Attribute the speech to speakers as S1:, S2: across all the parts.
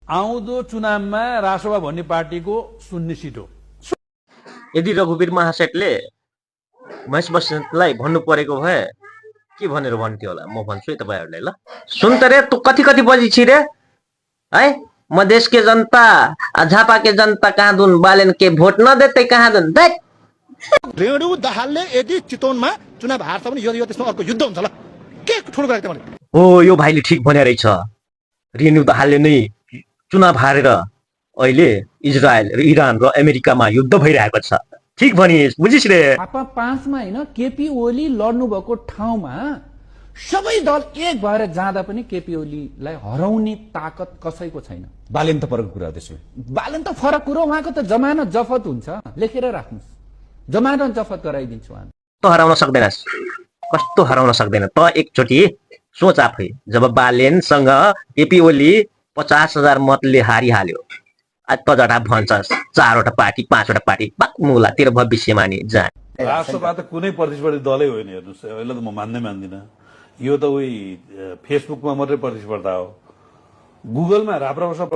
S1: आउँदो चुनावमा रासोपा भन्ने पार्टीको 0 सिट हो।
S2: यदि रघुवीर महासेठले महेश बस्नेतलाई भन्नु परेको भए के भनेर भन्थ्यो होला, म भन्छु है तपाईहरुलाई। ल सुन त रे, तँ कति कति बजी छि रे है? मधेश के जनता झापा के जनता कहाँ दुन, बालेन के भोट न देते कहाँ दुन।
S3: रेणु दाहालले यदि चितवनमा चुनाव हार्छ भने यो त्यसमा अर्को युद्ध हुन्छ। ल के ठुलो कुरा त भने
S2: हो, यो भाइले ठीक भने रहेछ। रेणु दाहालले नै चुनाव हारेर अहिले इजरायल र इरान र अमेरिकामा युद्ध भइरहेको छ। ठीक भनिस्, बुझिस् रे?
S1: आपा 5 मा हैन, केपी ओली लड्नु भएको ठाउँमा सबै दल एक भएर जाँदा पनि केपी ओलीलाई हराउने ताकत कसैको छैन।
S4: बालेन त फरक कुरा त्यसो।
S1: बालेन त फरक कुरो, उहाँको त जमानत जफत हुन्छ। लेखेर राख्नुस्, जमानत जफत गराइदिन्छु हामी।
S2: त हराउन सक्दैनस्, कस्तो हराउन सक्दैन त? एकचोटि सोच आफै, जब बालेनसँग केपी ओली 50,000 मतले हारिहाल्यो, आज त जटा भन्छस् 4वटा पार्टी 5वटा पार्टी बाक्मुला तेरो भविष्यमा नि जाने।
S5: राष्ट्रपा त कुनै प्रतिस्पर्धी दलै होइन। हेर्नुस्, यसलाई त म मान्दिनँ। यो त उही फेसबुकमा मात्रै प्रतिस्पर्धा हो। गुगलमा राप्रपासँग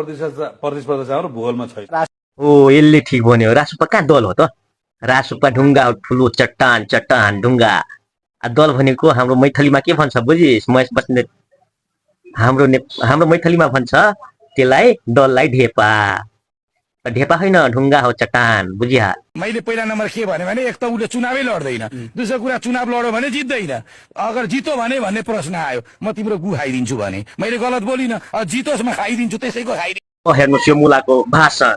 S5: प्रतिस्पर्धा छ र भूगोलमा छैन।
S2: ओ, यसले ठीक भन्यो। रासुपा कहाँ दल हो त? रासुपा ढुङ्गा हो, ठुलो चट्टान चट्टान ढुङ्गा। दल भनेको हाम्रो मैथलीमा के भन्छ बुझिस्? महेश बस्नेत हाम्रो मैथलीमा भन्छ त्यसलाई, दललाई ढेपा। ढेपा होइन, ढुङ्गा हो, चट्टान। बुझिहा?
S6: मैले पहिला नम्बर के भने एक त उसले चुनावै लड्दैन, दोस्रो कुरा चुनाव लड्यो भने जित्दैन। अगर जितो भने भन्ने प्रश्न आयो, म तिम्रो गु खाइदिन्छु भने मैले गलत बोलिनँ। जितोस् म खाइदिन्छु, त्यसैको खाइदिन्छु।
S2: हेर्नुहोस् यो मुलाको भाषण।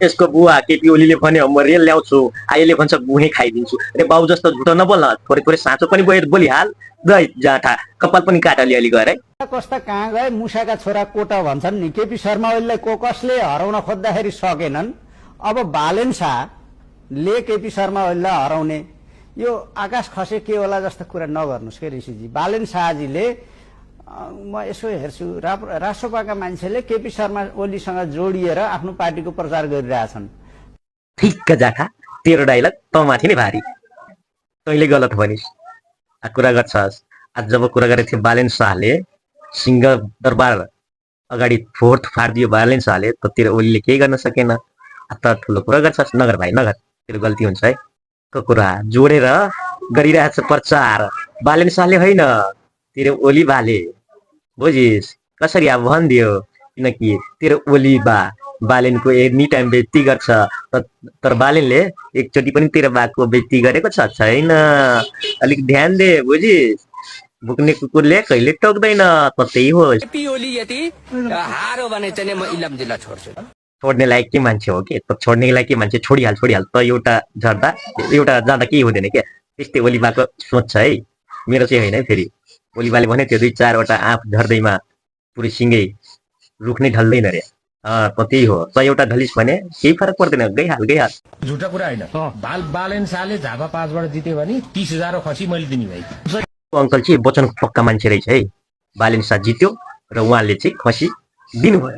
S2: यसको बुवा केपी ओलीले भन्यो म रेल ल्याउँछु, आइले भन्छ गुहे खाइदिन्छु। अरे बाउ जस्तो झुटो नबोल्न, थोरै थोरै साँचो पनि बोलिहाल। गई जाँठा कपाल पनि काट अलिअलि गएर।
S7: कस्ता कहाँ गए मुसाका छोरा कोटा भन्छन् नि। केपी शर्मा ओलीलाई कसले हराउन खोज्दाखेरि सकेनन्। अब बालेन शाहले केपी शर्मा ओलीलाई हराउने, यो आकाश खसे के होला जस्तो कुरा नगर्नुहोस् के ऋषिजी। बालेन शाहजीले, म यसो हेर्छु, राष्ट्रपाका मान्छेले केपी शर्मा ओलीसँग जोडिएर आफ्नो पार्टीको प्रचार गरिरहेछन्।
S2: ठिक्क जाठा, तेरो डाइलग त माथि नै भारी। तैँले गलत भनिस्, कुरा गर्छस्। आज जब कुरा गरेको थियो बालेन शाहले, सिंह दरबार अगाडि फोहोर फाडिदियो बालेन शाहले, त तेरो ओलीले केही गर्न सकेन। त ठुलो कुरा गर्छस्, नगर भाइ नगर, तेरो गल्ती हुन्छ है। कुरा जोडेर गरिरहेछ प्रचार, बालेन शाहले होइन, तेरो ओली बाले। बुझिस् कसरी? अब भनिदियो, किनकि तेरो ओली बालेनको एनी टाइम बेइज्जती गर्छ, तर बालेनले एकचोटि पनि तेरो बाको बेइज्जती गरेको छैन। अलिक ध्यान दे, बुझिस्? भुक्ने कुकुरले कहिले टोक्दैन, त त्यही हो।
S8: केपी ओली यदि हारो भने चाहिँ म इलाम जिल्ला छोड्छु।
S2: छोड्ने लायक के मान्छे हो के? त छोड्ने लायक के मान्छे? छोडिहाल त एउटा झर्दा एउटा जाँदा केही हुँदैन क्या। त्यस्तै ओली बाको सोच छ है, मेरो चाहिँ होइन है। फेरि ओली बाले भने त्यो 2-4वटा आँप झर्दैमा पुरै सिँगै रुख नै ढल्दैन रे। त त्यही हो, त एउटा ढलिस भने केही फरक पर्दैन, गइहाल।
S6: झुटा कुरा होइन। बालेन शाहले झापा 5बाट जित्यो भने 30,000 खसी मैले दिने भाइ।
S2: अङ्कल चाहिँ वचनको पक्का मान्छे रहेछ है। बालेन शाह जित्यो र उहाँले चाहिँ खसी दिनुभयो।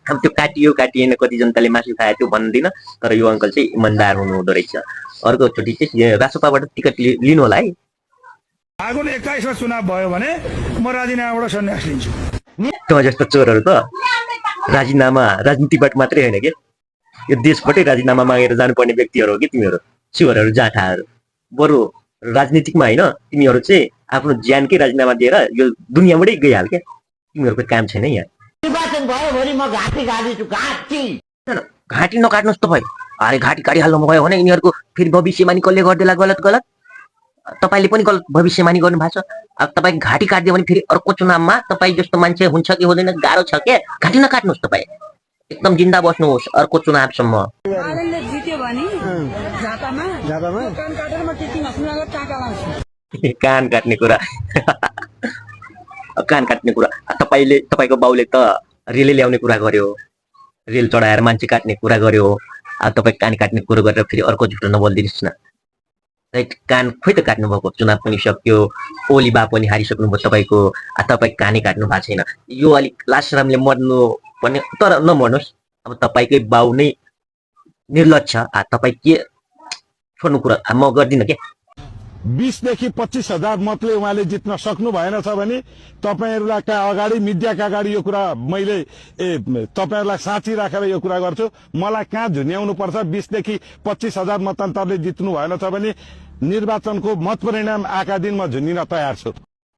S2: अब त्यो काटिएन, कति जनताले मासु खायो त्यो भन्दिनँ, तर यो अङ्कल चाहिँ इमान्दार हुनुहुँदो रहेछ। अर्कोचोटि चाहिँ रासोपाबाट टिकट लिनु होला है।
S6: आगोले 21मा चुनाव भयो भने म राजीनामाबाट सन्यास लिन्छु।
S2: त जस्तो चोरहरू त राजीनामा राजनीतिबाट मात्रै होइन के, यो देशबाटै राजीनामा मागेर जानुपर्ने व्यक्तिहरू हो कि तिमीहरू, चोरहरू, जाठाहरू। बरु राजनीतिकमा होइन, तिमीहरू चाहिँ आफ्नो ज्यानकै राजीनामा दिएर यो दुनियाँबाटै गइहाल क्या। तिमीहरूको काम छैन यहाँ।
S7: निर्वाचन भयो भने म घाँटी काट्छु,
S2: घाँटी नकाट्नुहोस् तपाईँ। अरे घाँटी काटिहाल्नु भयो भने यिनीहरूको फेरि भविष्यवाणी कसले गर्देला गलत। तपाईँले पनि गलत भविष्यवाणी गर्नु भएको छ। अब तपाईँ घाँटी काटिदियो भने फेरि अर्को चुनावमा तपाईँ जस्तो मान्छे हुन्छ कि हुँदैन, गाह्रो छ क्या। घाँटी नकाट्नुहोस् तपाईँ, एकदम जिन्दा बस्नुहोस् अर्को चुनावसम्म। कान काट्ने कुरा तपाईँको बाउले त रेलै ल्याउने कुरा गर्यो, रेल चढाएर मान्छे काट्ने कुरा गर्यो। तपाईँ कान काट्ने कुरो गरेर फेरि अर्को झुटो नबोलिदिनुहोस् न। कान खोइ त काट्नु भएको, चुनाव पनि सक्यो, ओली बा पनि हारिसक्नु भयो तपाईँको, तपाईँ कानै काट्नु भएको छैन। यो अलिक लासरामले मर्नु पर्ने, तर नमर्नुहोस्। अब तपाईँकै बाउ नै निर्लज छ, तपाईँ के छोड्नु कुरा म गर्दिनँ क्या।
S4: 20,000 देखि 25,000 मतले उहाँले जित्न सक्नु भएन छ भने तपाईहरुलाई अगाडि मिडियाका अगाडि यो कुरा मैले तपाईहरुलाई साँची राखेर यो कुरा गर्छु। मलाई कहाँ झुन्याउनु पर्छ? 20 देखि 25,000 मतान्तरले जित्नु भएन छ भने निर्वाचनको मत परिणाम आएका दिन म झुन्डिन तयार छु।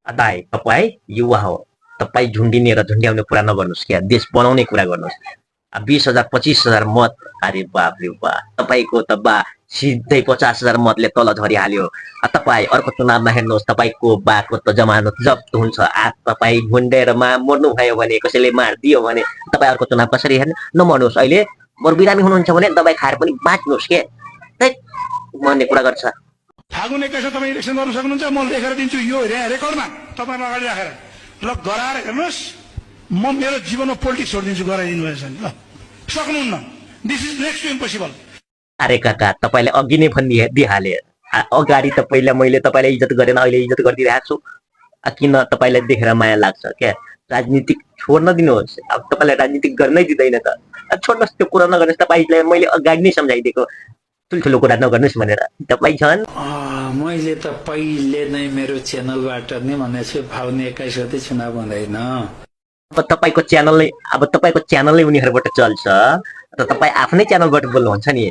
S2: दाइ तपाई युवा हो, तपाई झुन्डिने र झुन्ड्याउने कुरा नगर्नुहोस् क्या, देश बनाउने कुरा गर्नुहोस्। 20,000 25,000 मत, अरे बाप रे बाप, तपाईको त बा सिधै 50,000 मतले तल झरिहाल्यो। तपाई अर्को चुनावमा हेर्नुहोस्, तपाईको बाको त जमानत जफ्त हुन्छ। तपाई गुन्डेरमा मर्नु भयो भने, कसैले मारिदियो भने तपाई अर्को चुनाव कसरी हेर्ने? नमर्नुहोस्। अहिले मर बिरामी हुनुहुन्छ भने दबाई खाएर पनि बाँच्नुहोस् के, मर्ने कुरा गर्छ।
S6: फागुन 21 तपाईँ इलेक्सन गर्न सक्नुहुन्छ। म लेखेर दिन्छु यो रेकर्डमा तपाईँ अगाडि राखेर, ल गराएर हेर्नुहोस्, म मेरो जीवनमा पोलिटिक्स छोडिदिन्छु गराइदिनु भएछ नि। ल सक्नुहुन्न, this is next to impossible.
S2: अरे काका, तपाईले अघि नै भनिदिइहाले, अगाडि त पहिला मैले तपाईलाई इज्जत गरेन, अहिले इज्जत गरिदिरहेको छु। किन तपाईलाई देखेर माया लाग्छ क्या? राजनीतिक छोड्न दिनुहोस्। अब तपाईलाई राजनीतिक गर्नै दिँदैन त छोड्नुहोस्, त्यो कुरा नगर्नुहोस्। तपाईलाई मैले अगाडि नै सम्झाइदिएको ठुल्ठुलो कुरा नगर्नुहोस् भनेर। तपाई झन्
S9: मैले त पहिले नै मेरो च्यानलबाट नै भनेको छु, फाउने 21 गते चुनाव हुँदैन।
S2: अब तपाईको च्यानलै उनीहरूबाट चल्छ, त तपाई आफ्नै च्यानलबाट बोल्नुहुन्छ नि।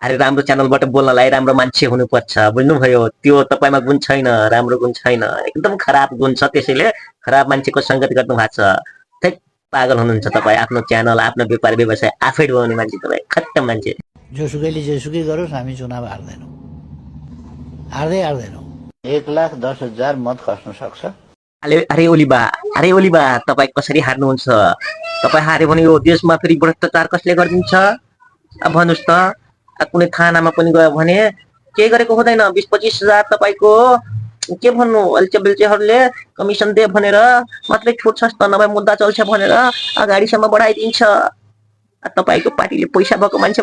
S2: अरे राम्रो च्यानलबाट बोल्नलाई राम्रो मान्छे हुनुपर्छ, बुझ्नुभयो? त्यो तपाईमा गुण छैन, राम्रो गुण छैन, एकदम खराब गुण छ। त्यसैले खराब मान्छेको संगत गर्नु भएको छ। थै पागल हुनुहुन्छ तपाईँ। आफ्नो च्यानल, आफ्नो व्यापार व्यवसाय आफै डुबाउने मान्छे तपाईँ, खट्टा मान्छे।
S10: जोसुकैले जेसुकै गरोस्, हामी चुनाव हार्दैनौँ, हार्दैनौँ। 1,10,000 मत खस्न सक्छ।
S2: अरे ओलीबा, तपाईँ कसरी हार्नुहुन्छ? तपाईँ हार्यो भने यो देशमा फेरि भ्रष्टाचार कसले गरिदिन्छ? अब भन्नुहोस् त, कुनै थानामा पनि गयो भने के गरेको हुँदैन। 20-25,000 तपाईको के भन्नु, अल्छे कमिसन दे भनेर मात्रै छोड्छस् त, नभए मुद्दा चल्छ भनेर अगाडिसम्म बढाइदिन्छ। तपाईको पार्टीले पैसा भएको मान्छे